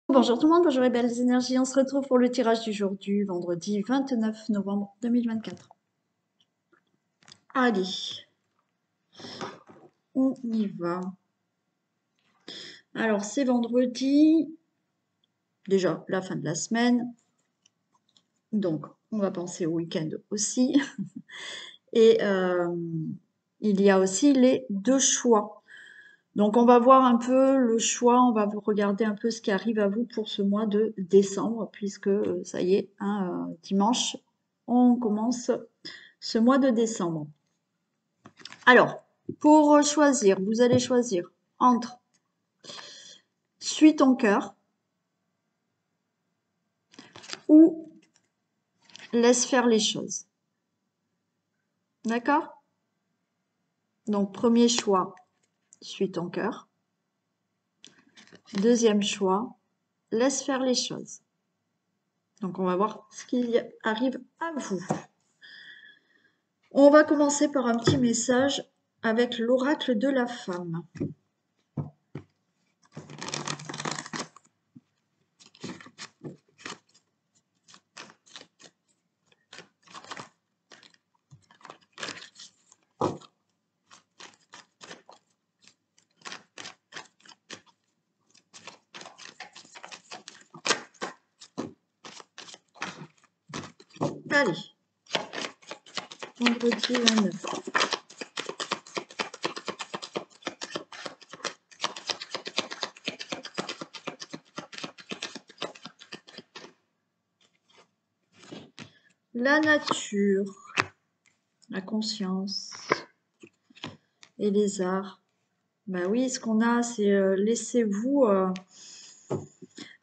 Bonjour tout le monde, bonjour les belles énergies. On se retrouve pour le tirage du jour du vendredi 29 novembre 2024. Allez, on y va. Alors, c'est vendredi, déjà la fin de la semaine. Donc, on va penser au week-end aussi. Et il y a aussi les deux choix. Donc, on va voir un peu le choix, on va vous regarder un peu ce qui arrive à vous pour ce mois de décembre, puisque ça y est, dimanche, on commence ce mois de décembre. Alors, pour choisir, vous allez choisir entre suis ton cœur ou laisse faire les choses. D'accord? Donc, premier choix, suis ton cœur. Deuxième choix, laisse faire les choses. Donc, on va voir ce qui arrive à vous. On va commencer par un petit message avec l'oracle de la femme. Allez, vendredi 29. La nature, la conscience et les arts. Ben oui, ce qu'on a, c'est laissez-vous,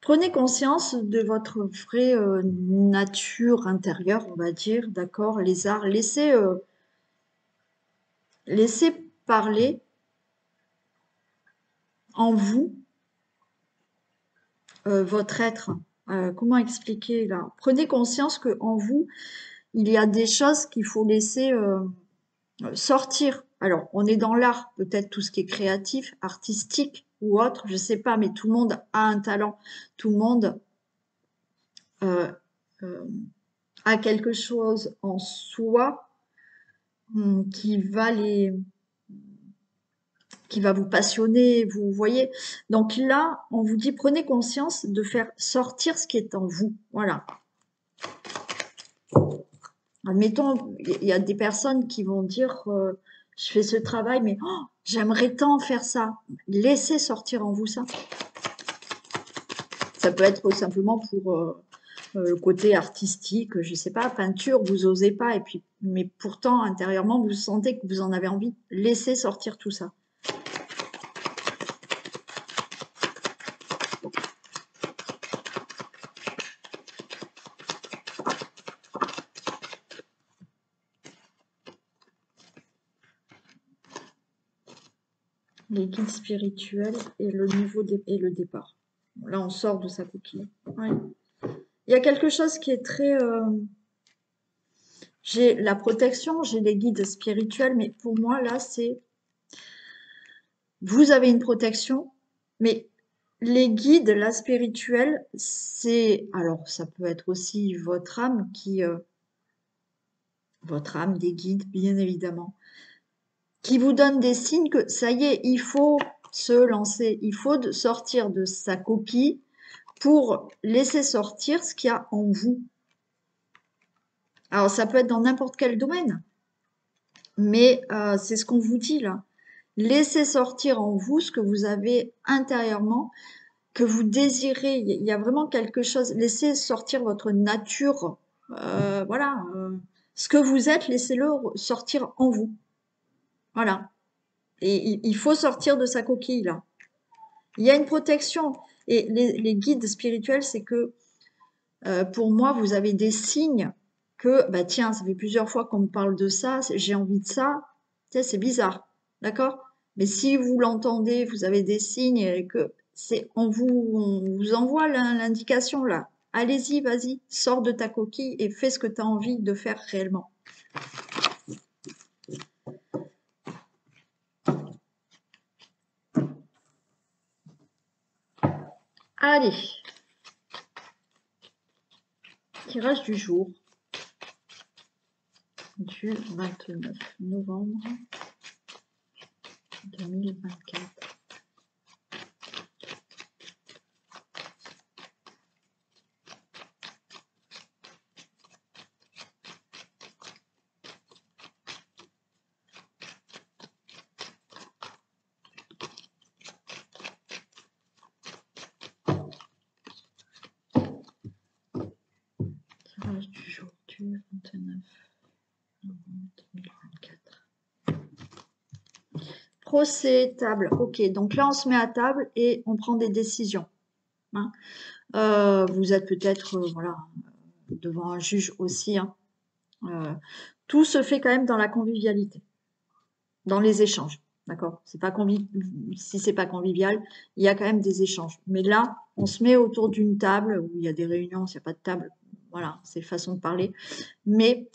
prenez conscience de votre vraie nature intérieure, on va dire, d'accord, les arts, laissez parler en vous votre être. Comment expliquer là? Prenez conscience que en vous, il y a des choses qu'il faut laisser sortir. Alors, on est dans l'art, peut-être tout ce qui est créatif, artistique ou autre, je sais pas, mais tout le monde a un talent, tout le monde euh, euh, a quelque chose en soi qui va qui va vous passionner, vous voyez. Donc là, on vous dit prenez conscience de faire sortir ce qui est en vous. Voilà. Admettons, il y a des personnes qui vont dire je fais ce travail, mais oh, j'aimerais tant faire ça. Laissez sortir en vous ça. Ça peut être simplement pour le côté artistique, je sais pas, peinture, vous osez pas, et puis, mais pourtant intérieurement vous sentez que vous en avez envie. Laissez sortir tout ça. Les guides spirituels et le niveau et le départ. Bon, là, on sort de sa coquille. Ouais. Il y a quelque chose qui est très... j'ai la protection, j'ai les guides spirituels, mais pour moi, là, c'est... Vous avez une protection, mais les guides, la spirituelle, c'est... Alors, ça peut être aussi votre âme qui... votre âme, des guides, bien évidemment, qui vous donne des signes que ça y est, il faut se lancer, il faut sortir de sa coquille pour laisser sortir ce qu'il y a en vous. Alors, ça peut être dans n'importe quel domaine, mais c'est ce qu'on vous dit là. Laissez sortir en vous ce que vous avez intérieurement, que vous désirez. Il y a vraiment quelque chose. Laissez sortir votre nature. Voilà. Ce que vous êtes, laissez-le sortir en vous. Voilà. Et il faut sortir de sa coquille là. Il y a une protection. Et les guides spirituels, c'est que pour moi, vous avez des signes que, bah tiens, ça fait plusieurs fois qu'on me parle de ça, j'ai envie de ça, tu sais, c'est bizarre, d'accord? Mais si vous l'entendez, vous avez des signes et que c'est on vous envoie l'indication là. Allez-y, vas-y, sors de ta coquille et fais ce que tu as envie de faire réellement. Allez, Tirage du jour du 29 novembre 2024. Tirage du jour du 29 novembre 2024. Procès, table. Ok, donc là on se met à table et on prend des décisions. Hein. Vous êtes peut-être voilà, devant un juge aussi. Hein. Tout se fait quand même dans la convivialité, dans les échanges. D'accord? C'est pas si c'est pas convivial, il y a quand même des échanges. Mais là, on se met autour d'une table où il y a des réunions, s'il n'y a pas de table, voilà, c'est façon de parler. Mais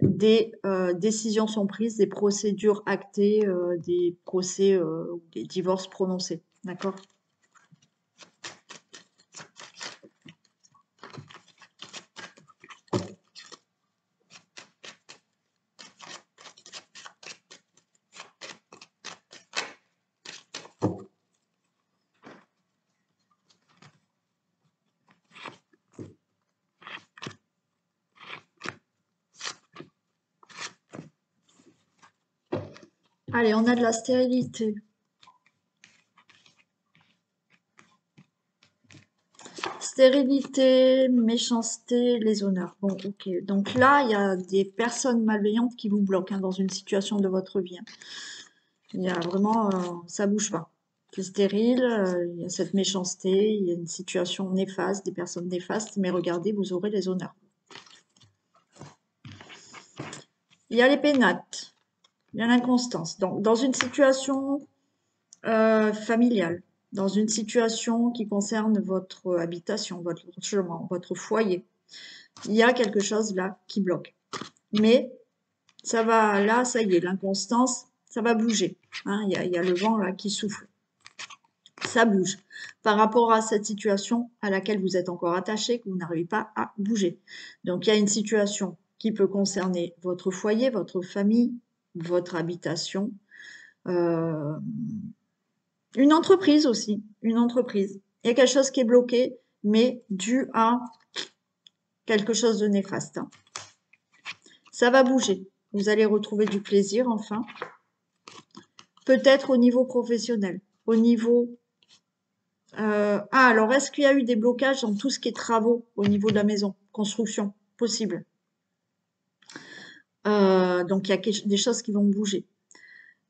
des décisions sont prises, des procédures actées, des procès, des divorces prononcés. D'accord? Allez, on a de la stérilité. Stérilité, méchanceté, les honneurs. Bon, ok. Donc là, il y a des personnes malveillantes qui vous bloquent hein, dans une situation de votre vie. Hein. Il y a vraiment, ça bouge pas. C'est stérile, il y a cette méchanceté, il y a une situation néfaste, des personnes néfastes, mais regardez, vous aurez les honneurs. Il y a les pénates, il y a l'inconstance. Donc, dans une situation familiale, dans une situation qui concerne votre habitation, votre logement, votre foyer, il y a quelque chose là qui bloque. Mais ça va, là, ça y est, l'inconstance, ça va bouger. Hein, il y a le vent là qui souffle. Ça bouge par rapport à cette situation à laquelle vous êtes encore attaché, que vous n'arrivez pas à bouger. Donc, il y a une situation qui peut concerner votre foyer, votre famille, votre habitation, une entreprise aussi, une entreprise. Il y a quelque chose qui est bloqué, mais dû à quelque chose de néfaste. Hein. Ça va bouger. Vous allez retrouver du plaisir, enfin. Peut-être au niveau professionnel, au niveau... alors, est-ce qu'il y a eu des blocages dans tout ce qui est travaux au niveau de la maison, construction, possible. Donc, il y a des choses qui vont bouger.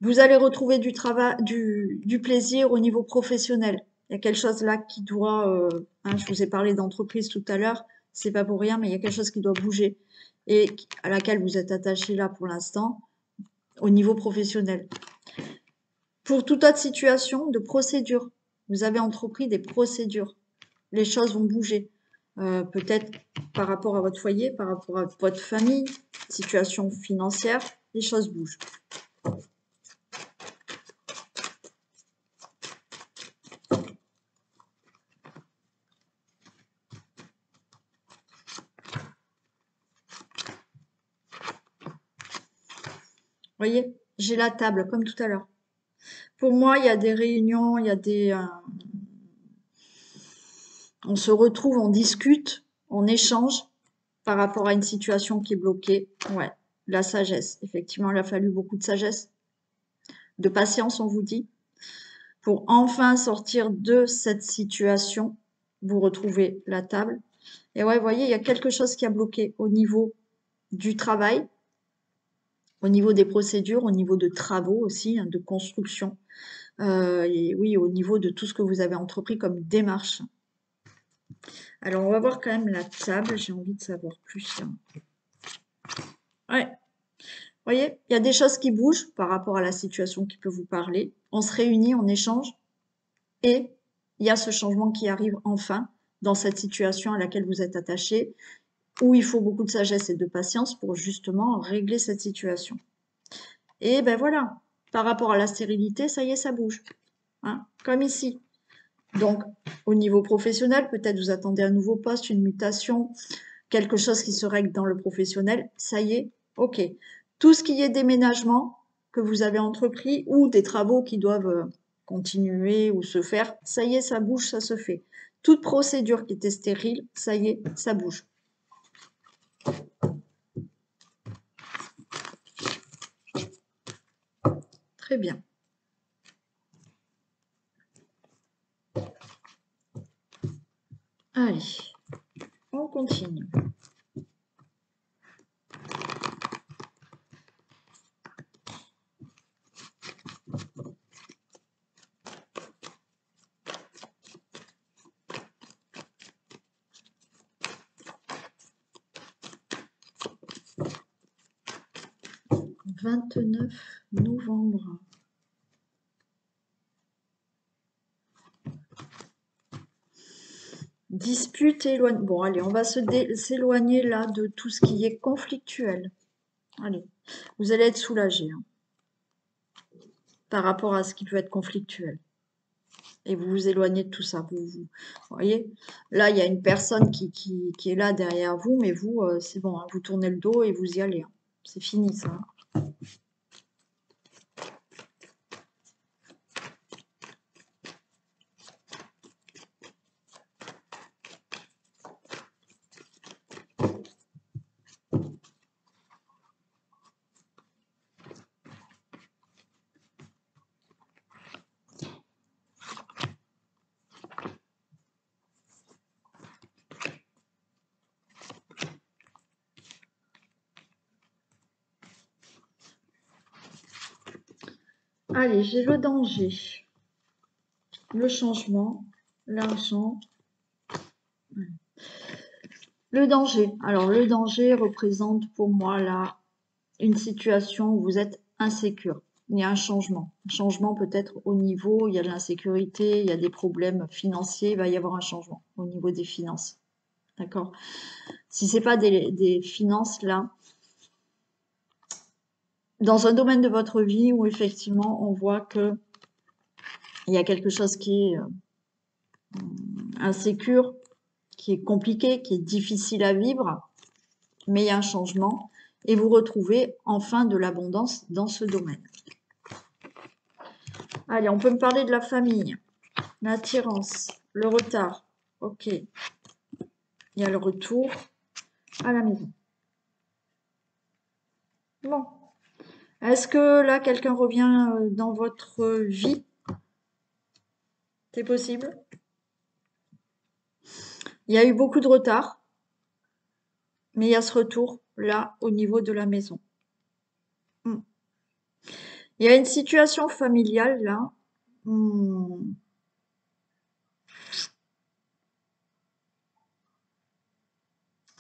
Vous allez retrouver du travail, du plaisir au niveau professionnel. Il y a quelque chose là qui doit, hein, je vous ai parlé d'entreprise tout à l'heure, c'est pas pour rien, mais il y a quelque chose qui doit bouger et à laquelle vous êtes attaché là pour l'instant au niveau professionnel. Pour toute autre situation de procédure, vous avez entrepris des procédures. Les choses vont bouger. Peut-être par rapport à votre foyer, par rapport à votre famille, situation financière, les choses bougent. Vous voyez, j'ai la table comme tout à l'heure. Pour moi, il y a des réunions, il y a des... on se retrouve, on discute, on échange par rapport à une situation qui est bloquée. Ouais, la sagesse. Effectivement, il a fallu beaucoup de sagesse, de patience, on vous dit, pour enfin sortir de cette situation. Vous retrouvez la table. Et ouais, vous voyez, il y a quelque chose qui a bloqué au niveau du travail, au niveau des procédures, au niveau de travaux aussi, hein, de construction. Et oui, au niveau de tout ce que vous avez entrepris comme démarche. Alors, on va voir quand même la table. J'ai envie de savoir plus. Hein. Ouais. Vous voyez, il y a des choses qui bougent par rapport à la situation qui peut vous parler. On se réunit, on échange. Et il y a ce changement qui arrive enfin dans cette situation à laquelle vous êtes attaché, où il faut beaucoup de sagesse et de patience pour justement régler cette situation. Et ben voilà, par rapport à la stérilité, ça y est, ça bouge. Hein, comme ici. Donc, au niveau professionnel, peut-être vous attendez un nouveau poste, une mutation, quelque chose qui se règle dans le professionnel, ça y est, ok. Tout ce qui est déménagement que vous avez entrepris ou des travaux qui doivent continuer ou se faire, ça y est, ça bouge, ça se fait. Toute procédure qui était stérile, ça y est, ça bouge. Très bien. Allez, on continue. « 29 novembre ». Dispute et éloignement. Bon, allez, on va s'éloigner là de tout ce qui est conflictuel. Allez, vous allez être soulagé hein, par rapport à ce qui peut être conflictuel. Et vous vous éloignez de tout ça. Vous voyez, là, il y a une personne qui est là derrière vous, mais vous, c'est bon, hein, vous tournez le dos et vous y allez. Hein. C'est fini, ça. Hein. Allez, j'ai le danger, le changement, l'argent. Le danger. Alors, le danger représente pour moi là une situation où vous êtes insécure. Il y a un changement. Un changement peut-être au niveau, il y a de l'insécurité, il y a des problèmes financiers, il va y avoir un changement au niveau des finances. D'accord? Si ce n'est pas des finances là, dans un domaine de votre vie où effectivement on voit que il y a quelque chose qui est insécure, qui est compliqué, qui est difficile à vivre, mais il y a un changement et vous retrouvez enfin de l'abondance dans ce domaine. Allez, on peut me parler de la famille, l'attirance, le retard. Ok. Il y a le retour à la maison. Bon. Est-ce que là, quelqu'un revient dans votre vie? C'est possible? Il y a eu beaucoup de retard, mais il y a ce retour là au niveau de la maison. Il y a une situation familiale là.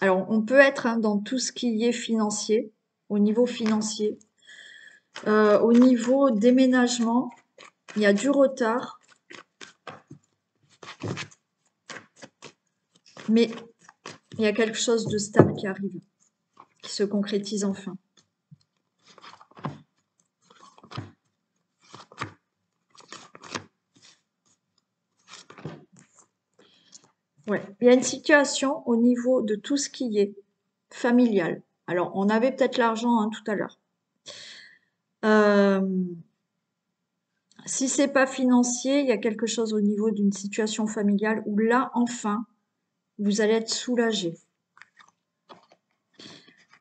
Alors, on peut être hein, dans tout ce qui est financier, au niveau financier. Au niveau déménagement, il y a du retard. Mais il y a quelque chose de stable qui arrive, qui se concrétise enfin. Ouais. Il y a une situation au niveau de tout ce qui est familial. Alors, on avait peut-être l'argent hein, tout à l'heure. Si c'est pas financier, il y a quelque chose au niveau d'une situation familiale où là, enfin, vous allez être soulagé.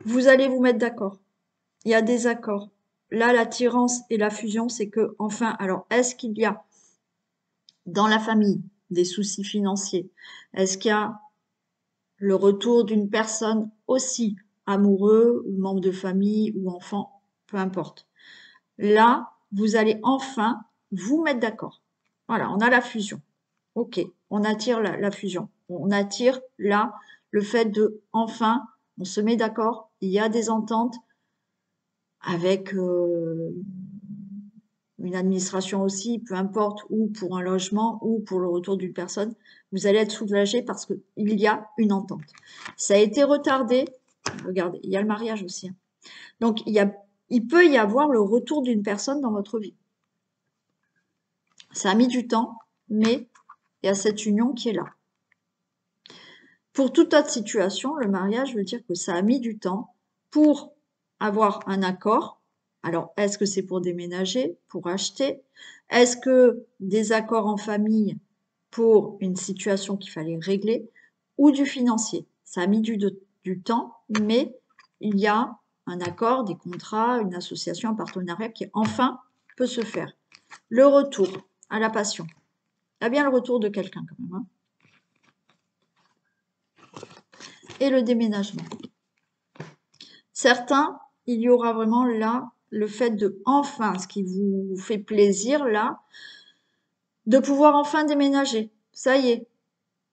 Vous allez vous mettre d'accord. Il y a des accords. Là, l'attirance et la fusion, c'est que, enfin, alors, est-ce qu'il y a dans la famille des soucis financiers? Est-ce qu'il y a le retour d'une personne aussi amoureux ou membre de famille ou enfant, peu importe. Là, vous allez enfin vous mettre d'accord. Voilà, on a la fusion. Ok, on attire la fusion. On attire là le fait de enfin, on se met d'accord, il y a des ententes avec une administration aussi, peu importe, ou pour un logement, ou pour le retour d'une personne, vous allez être soulagé parce qu'il y a une entente. Ça a été retardé. Regardez, il y a le mariage aussi. Hein. Donc, il peut y avoir le retour d'une personne dans votre vie. Ça a mis du temps, mais il y a cette union qui est là. Pour toute autre situation, le mariage veut dire que ça a mis du temps pour avoir un accord. Alors, est-ce que c'est pour déménager, pour acheter? Est-ce que des accords en famille pour une situation qu'il fallait régler ou du financier? Ça a mis du temps, mais il y a un accord, des contrats, une association, un partenariat qui enfin peut se faire. Le retour à la passion. Il y a bien le retour de quelqu'un quand même, hein. Et le déménagement. Certains, il y aura vraiment là le fait de enfin, ce qui vous fait plaisir là, de pouvoir enfin déménager. Ça y est,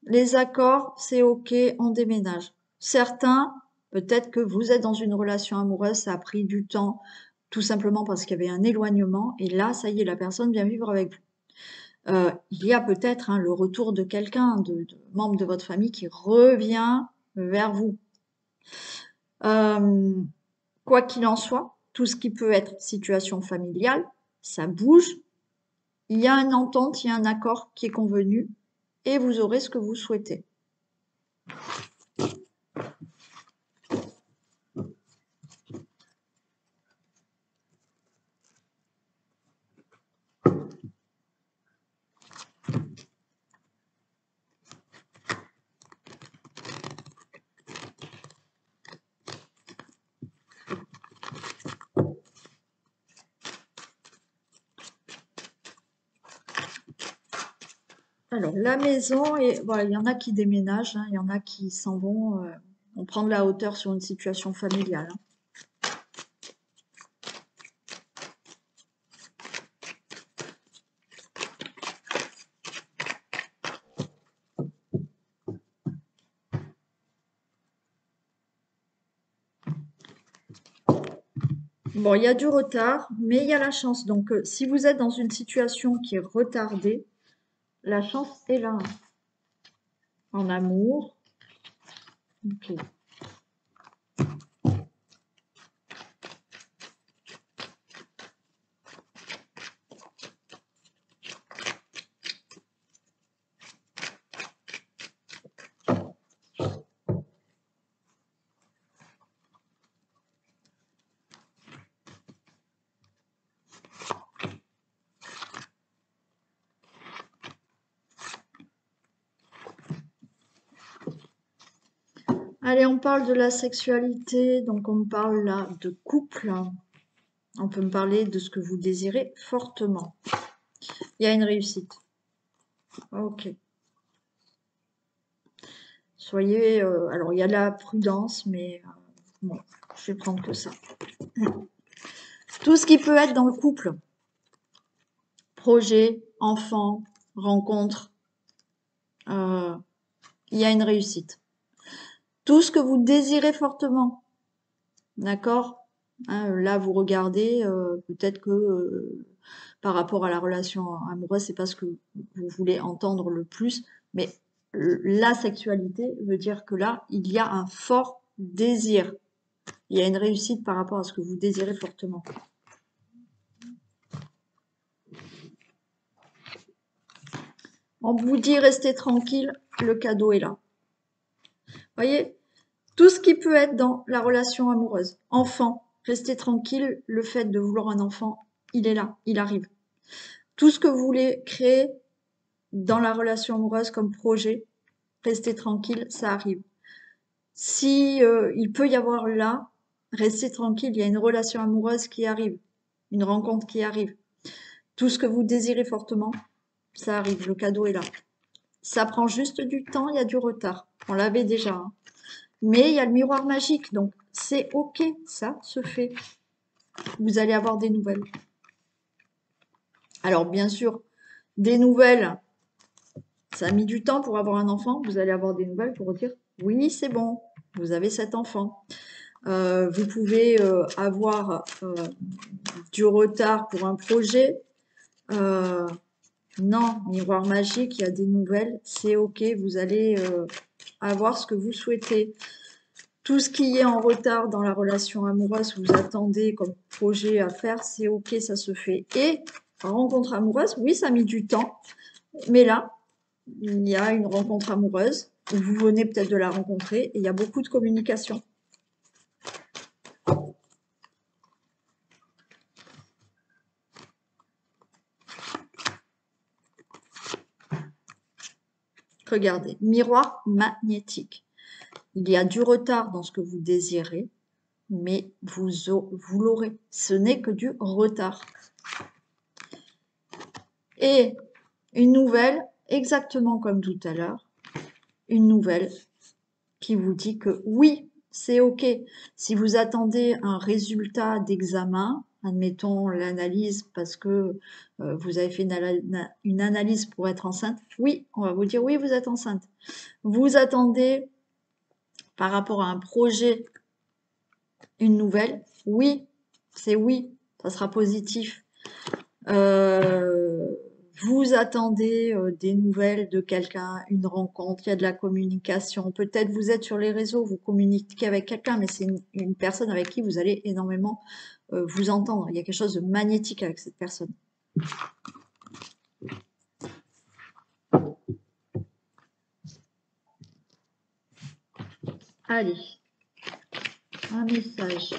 les accords, c'est ok, on déménage. Certains, peut-être que vous êtes dans une relation amoureuse, ça a pris du temps, tout simplement parce qu'il y avait un éloignement, et là, ça y est, la personne vient vivre avec vous. Il y a peut-être le retour de quelqu'un, de membre de votre famille qui revient vers vous. Quoi qu'il en soit, tout ce qui peut être situation familiale, ça bouge. Il y a une entente, il y a un accord qui est convenu et vous aurez ce que vous souhaitez. Alors, la maison, et voilà, il y en a qui déménagent, il y en a qui s'en vont. On prend de la hauteur sur une situation familiale. Bon, il y a du retard, mais il y a la chance. Donc, si vous êtes dans une situation qui est retardée, la chance est là. En amour. Ok. Allez, on parle de la sexualité, donc on parle là de couple. On peut me parler de ce que vous désirez fortement. Il y a une réussite. Ok. Soyez... alors, il y a la prudence, mais bon, je vais prendre que ça. Tout ce qui peut être dans le couple. Projet, enfant, rencontre. Il y a une réussite. Tout ce que vous désirez fortement. D'accord? Là, vous regardez, peut-être que par rapport à la relation amoureuse, c'est pas ce que vous voulez entendre le plus, mais la sexualité veut dire que là, il y a un fort désir. Il y a une réussite par rapport à ce que vous désirez fortement. On vous dit restez tranquille, le cadeau est là. Voyez, tout ce qui peut être dans la relation amoureuse. Enfant, restez tranquille, le fait de vouloir un enfant, il est là, il arrive. Tout ce que vous voulez créer dans la relation amoureuse comme projet, restez tranquille, ça arrive. Si il peut y avoir là, restez tranquille, il y a une relation amoureuse qui arrive, une rencontre qui arrive. Tout ce que vous désirez fortement, ça arrive, le cadeau est là. Ça prend juste du temps, il y a du retard. On l'avait déjà, hein. Mais il y a le miroir magique, donc c'est ok, ça se fait. Vous allez avoir des nouvelles. Alors bien sûr, des nouvelles, ça a mis du temps pour avoir un enfant. Vous allez avoir des nouvelles pour dire oui, c'est bon, vous avez cet enfant. Vous pouvez avoir du retard pour un projet. Non, miroir magique, il y a des nouvelles, c'est ok, vous allez avoir ce que vous souhaitez. Tout ce qui est en retard dans la relation amoureuse, vous attendez comme projet à faire, c'est ok, ça se fait. Et rencontre amoureuse, oui, ça a mis du temps, mais là, il y a une rencontre amoureuse ou vous venez peut-être de la rencontrer, et il y a beaucoup de communication. Regardez, miroir magnétique. Il y a du retard dans ce que vous désirez, mais vous l'aurez. Ce n'est que du retard. Et une nouvelle, exactement comme tout à l'heure, une nouvelle qui vous dit que oui, c'est OK. Si vous attendez un résultat d'examen, admettons l'analyse parce que vous avez fait une analyse pour être enceinte, oui, on va vous dire oui, vous êtes enceinte. Vous attendez par rapport à un projet une nouvelle, oui, c'est oui, ça sera positif. Vous attendez des nouvelles de quelqu'un, une rencontre, il y a de la communication. Peut-être vous êtes sur les réseaux, vous communiquez avec quelqu'un, mais c'est une personne avec qui vous allez énormément vous entendre. Il y a quelque chose de magnétique avec cette personne. Allez, un message.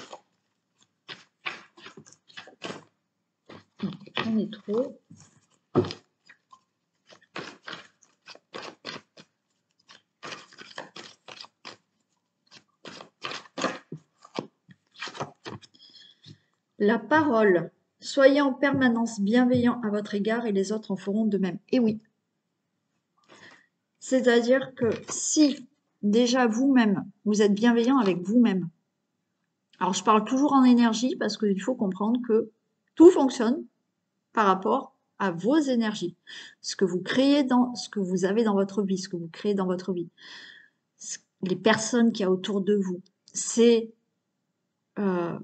Non, j'en ai trop. La parole. Soyez en permanence bienveillant à votre égard et les autres en feront de même. Et oui. C'est-à-dire que si déjà vous-même, vous êtes bienveillant avec vous-même. Alors je parle toujours en énergie parce qu'il faut comprendre que tout fonctionne par rapport à vos énergies. Ce que vous créez dans, ce que vous avez dans votre vie, ce que vous créez dans votre vie. Les personnes qu'il y a autour de vous, c'est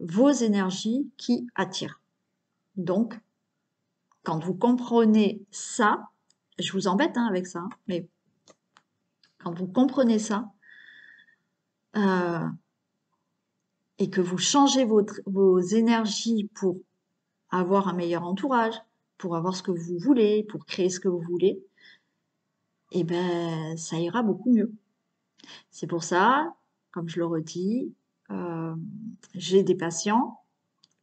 vos énergies qui attirent. Donc, quand vous comprenez ça, je vous embête avec ça, mais quand vous comprenez ça, et que vous changez vos énergies pour avoir un meilleur entourage, pour avoir ce que vous voulez, pour créer ce que vous voulez, eh ben, ça ira beaucoup mieux. C'est pour ça, comme je le redis, j'ai des patients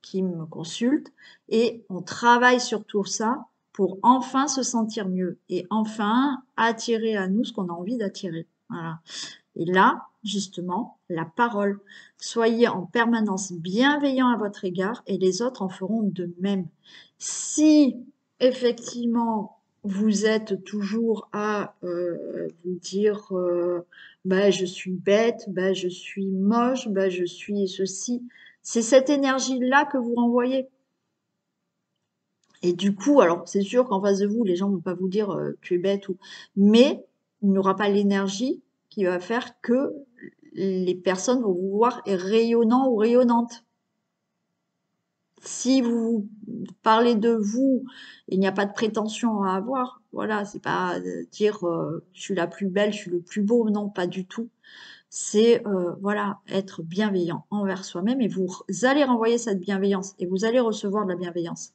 qui me consultent et on travaille sur tout ça pour enfin se sentir mieux et enfin attirer à nous ce qu'on a envie d'attirer. Voilà. Et là, justement, la parole. Soyez en permanence bienveillant à votre égard et les autres en feront de même. Si effectivement vous êtes toujours à vous dire bah, je suis bête, bah, je suis moche, bah, je suis ceci, c'est cette énergie-là que vous renvoyez. Et du coup, alors c'est sûr qu'en face de vous, les gens ne vont pas vous dire tu es bête ou, mais il n'y aura pas l'énergie qui va faire que les personnes vont vous voir rayonnant ou rayonnante. Si vous parlez de vous, il n'y a pas de prétention à avoir. Voilà, c'est pas dire je suis la plus belle, je suis le plus beau. Non, pas du tout. C'est voilà, être bienveillant envers soi-même et vous allez renvoyer cette bienveillance et vous allez recevoir de la bienveillance.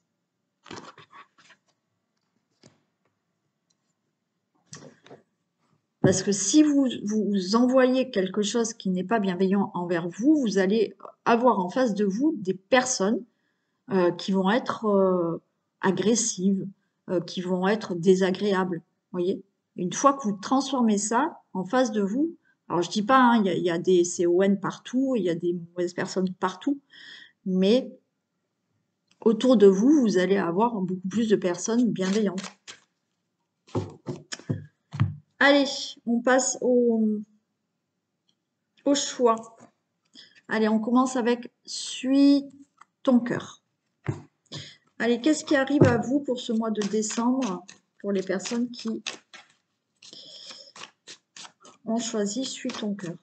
Parce que si vous envoyez quelque chose qui n'est pas bienveillant envers vous, vous allez avoir en face de vous des personnes qui vont être agressives, qui vont être désagréables. Voyez. Une fois que vous transformez ça en face de vous, alors je dis pas, hein, il y a des CON partout, il y a des mauvaises personnes partout, mais autour de vous, vous allez avoir beaucoup plus de personnes bienveillantes. Allez, on passe au choix. Allez, on commence avec suis ton cœur. Allez, qu'est-ce qui arrive à vous pour ce mois de décembre, pour les personnes qui ont choisi suis ton cœur?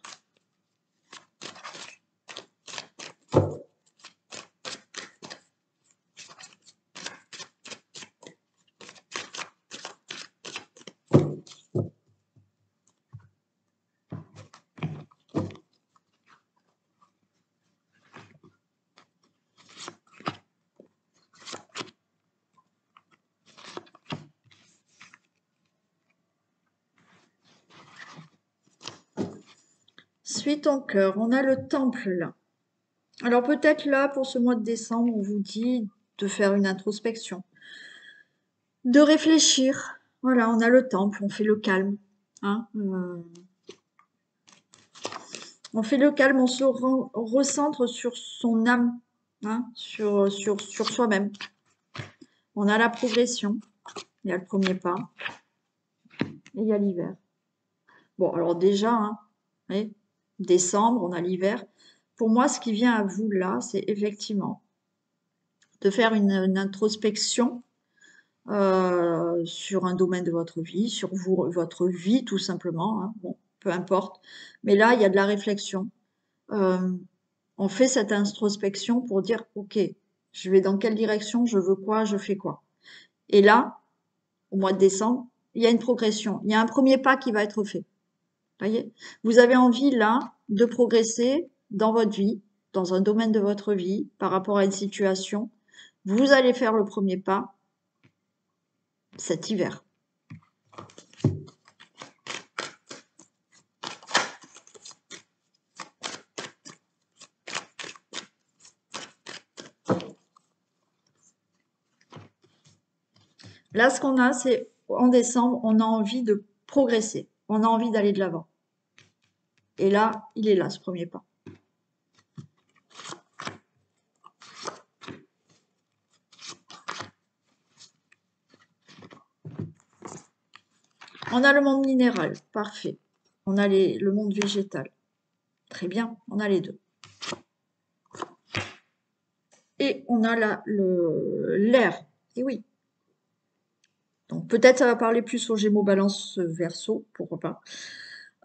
Ensuite, en cœur, on a le temple là. Alors peut-être là, pour ce mois de décembre, on vous dit de faire une introspection, de réfléchir. Voilà, on a le temple, on fait le calme. Hein, on fait le calme, on se recentre sur son âme, hein, sur soi-même. On a la progression, il y a le premier pas, et il y a l'hiver. Bon, alors déjà, hein, voyez, décembre, on a l'hiver. Pour moi, ce qui vient à vous là, c'est effectivement de faire une introspection sur un domaine de votre vie, sur vous, votre vie tout simplement, hein, bon, peu importe. Mais là, il y a de la réflexion. On fait cette introspection pour dire, ok, je vais dans quelle direction, je veux quoi, je fais quoi. Et là, au mois de décembre, il y a une progression, il y a un premier pas qui va être fait. Voyez, vous avez envie là de progresser dans votre vie, dans un domaine de votre vie, par rapport à une situation. Vous allez faire le premier pas cet hiver. Là, ce qu'on a, c'est en décembre, on a envie de progresser, on a envie d'aller de l'avant. Et là, il est là, ce premier pas. On a le monde minéral, parfait. On a le monde végétal. Très bien, on a les deux. Et on a l'air. Et oui. Donc peut-être ça va parler plus aux Gémeaux, Balance, Verseau, pourquoi pas.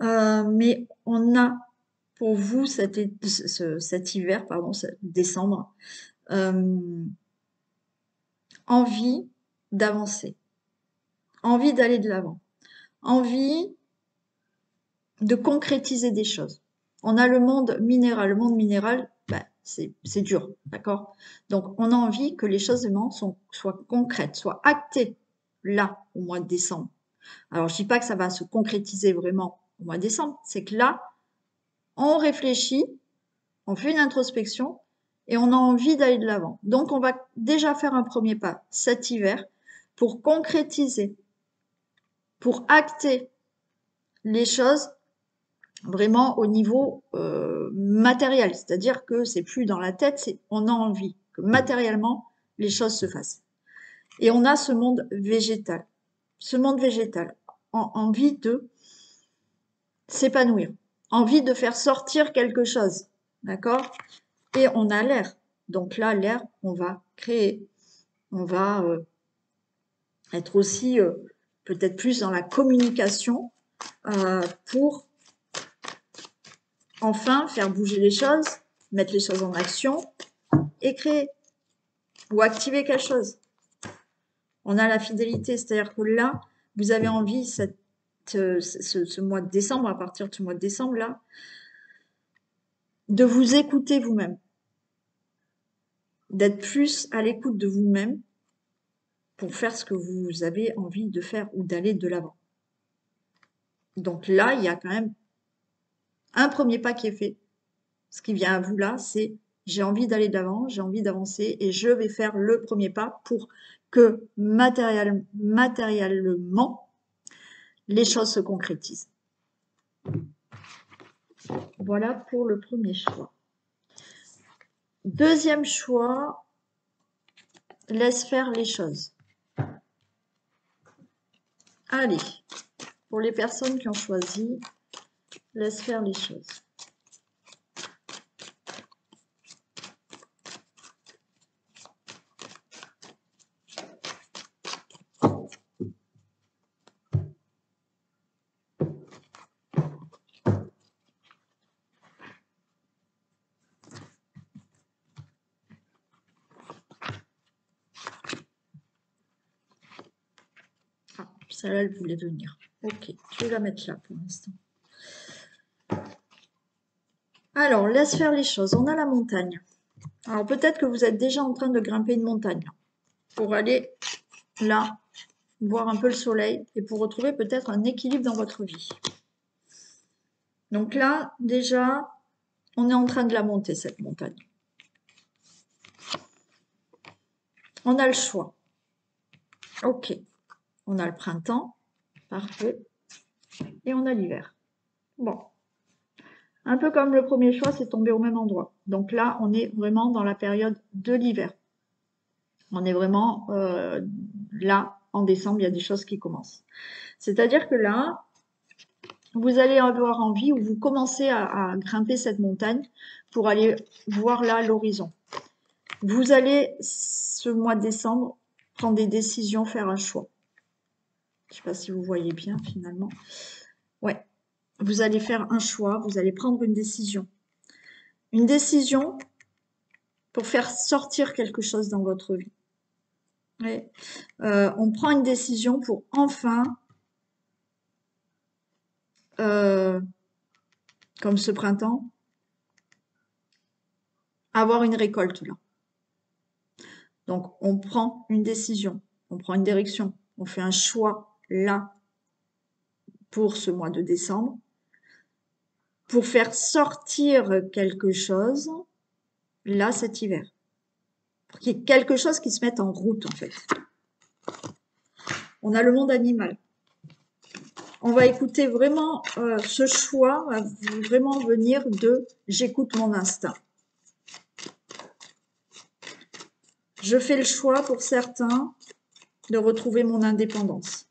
Mais on a pour vous cet hiver, pardon, décembre, envie d'avancer, envie d'aller de l'avant, envie de concrétiser des choses. On a le monde minéral. Le monde minéral, ben, c'est dur, d'accord? Donc, on a envie que les choses soient concrètes, soient actées là, au mois de décembre. Alors, je dis pas que ça va se concrétiser vraiment au mois de décembre, c'est que là, on réfléchit, on fait une introspection et on a envie d'aller de l'avant. Donc, on va déjà faire un premier pas cet hiver pour concrétiser, pour acter les choses vraiment au niveau matériel. C'est-à-dire que c'est plus dans la tête, on a envie que matériellement les choses se fassent. Et on a ce monde végétal. Ce monde végétal, envie de s'épanouir, envie de faire sortir quelque chose. D'accord? Et on a l'air. Donc là, l'air, on va créer. On va être aussi peut-être plus dans la communication pour enfin faire bouger les choses, mettre les choses en action et créer ou activer quelque chose. On a la fidélité, c'est-à-dire que là, vous avez envie, ce mois de décembre, à partir de ce mois de décembre, là, de vous écouter vous-même, d'être plus à l'écoute de vous-même pour faire ce que vous avez envie de faire ou d'aller de l'avant. Donc là, il y a quand même un premier pas qui est fait. Ce qui vient à vous là, c'est j'ai envie d'aller de l'avant, j'ai envie d'avancer et je vais faire le premier pas pour que matériellement, les choses se concrétisent. Voilà pour le premier choix. Deuxième choix, laisse faire les choses. Allez, pour les personnes qui ont choisi, laisse faire les choses. Celle-là, elle voulait venir. Ok, je vais la mettre là pour l'instant. Alors, laisse faire les choses. On a la montagne. Alors, peut-être que vous êtes déjà en train de grimper une montagne pour aller là, voir un peu le soleil et pour retrouver peut-être un équilibre dans votre vie. Donc là, déjà, on est en train de la monter, cette montagne. On a le choix. Ok. On a le printemps. Parfait. Et on a l'hiver. Bon. Un peu comme le premier choix, c'est tombé au même endroit. Donc là, on est vraiment dans la période de l'hiver. On est vraiment là, en décembre, il y a des choses qui commencent. C'est-à-dire que là, vous allez avoir envie ou vous commencez à grimper cette montagne pour aller voir là l'horizon. Vous allez, ce mois de décembre, prendre des décisions, faire un choix. Je ne sais pas si vous voyez bien finalement. Ouais, vous allez faire un choix, vous allez prendre une décision. Une décision pour faire sortir quelque chose dans votre vie. Ouais. On prend une décision pour enfin, comme ce printemps, avoir une récolte là. Donc, on prend une décision, on prend une direction, on fait un choix là pour ce mois de décembre pour faire sortir quelque chose là cet hiver. Pour qu'il y ait quelque chose qui se mette en route en fait. On a le monde animal. On va écouter vraiment, ce choix va vraiment venir de « j'écoute mon instinct ». Je fais le choix pour certains de retrouver mon indépendance.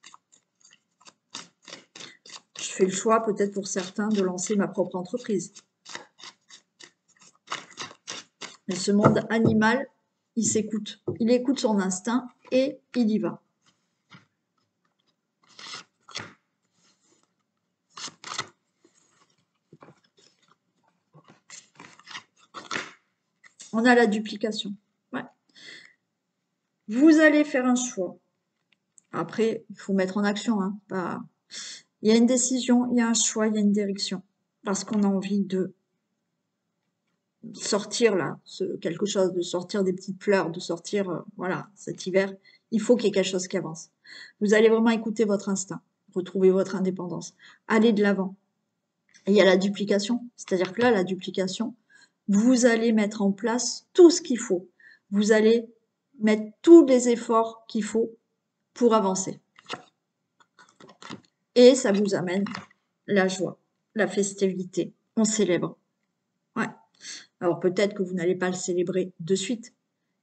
Je fais le choix peut-être pour certains de lancer ma propre entreprise. Mais ce monde animal, il s'écoute. Il écoute son instinct et il y va. On a la duplication. Ouais. Vous allez faire un choix. Après, il faut mettre en action. Hein, pas... Il y a une décision, il y a un choix, il y a une direction. Parce qu'on a envie de sortir là, quelque chose, de sortir des petites fleurs, de sortir, voilà, cet hiver, il faut qu'il y ait quelque chose qui avance. Vous allez vraiment écouter votre instinct, retrouver votre indépendance, aller de l'avant. Et il y a la duplication, c'est-à-dire que là, la duplication, vous allez mettre en place tout ce qu'il faut. Vous allez mettre tous les efforts qu'il faut pour avancer. Et ça vous amène la joie, la festivité. On célèbre. Ouais. Alors peut-être que vous n'allez pas le célébrer de suite,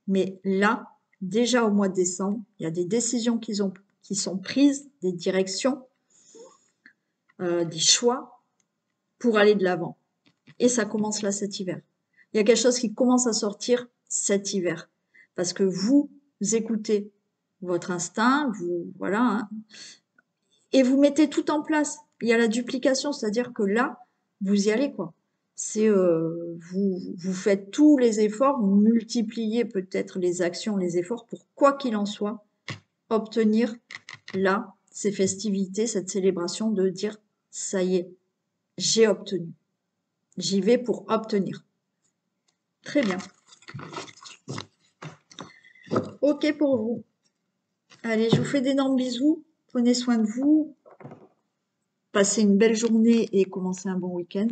mais là, déjà au mois de décembre, il y a des décisions qui sont prises, des directions, des choix pour aller de l'avant. Et ça commence là cet hiver. Il y a quelque chose qui commence à sortir cet hiver. Parce que vous écoutez votre instinct, vous, voilà, hein, et vous mettez tout en place. Il y a la duplication, c'est-à-dire que là, vous y allez, quoi. C'est vous faites tous les efforts, vous multipliez peut-être les actions, les efforts pour quoi qu'il en soit, obtenir là ces festivités, cette célébration de dire ça y est, j'ai obtenu. J'y vais pour obtenir. Très bien. Ok pour vous. Allez, je vous fais d'énormes bisous. Prenez soin de vous. Passez une belle journée et commencez un bon week-end.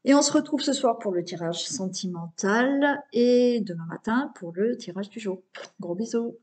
Et on se retrouve ce soir pour le tirage sentimental et demain matin pour le tirage du jour. Gros bisous.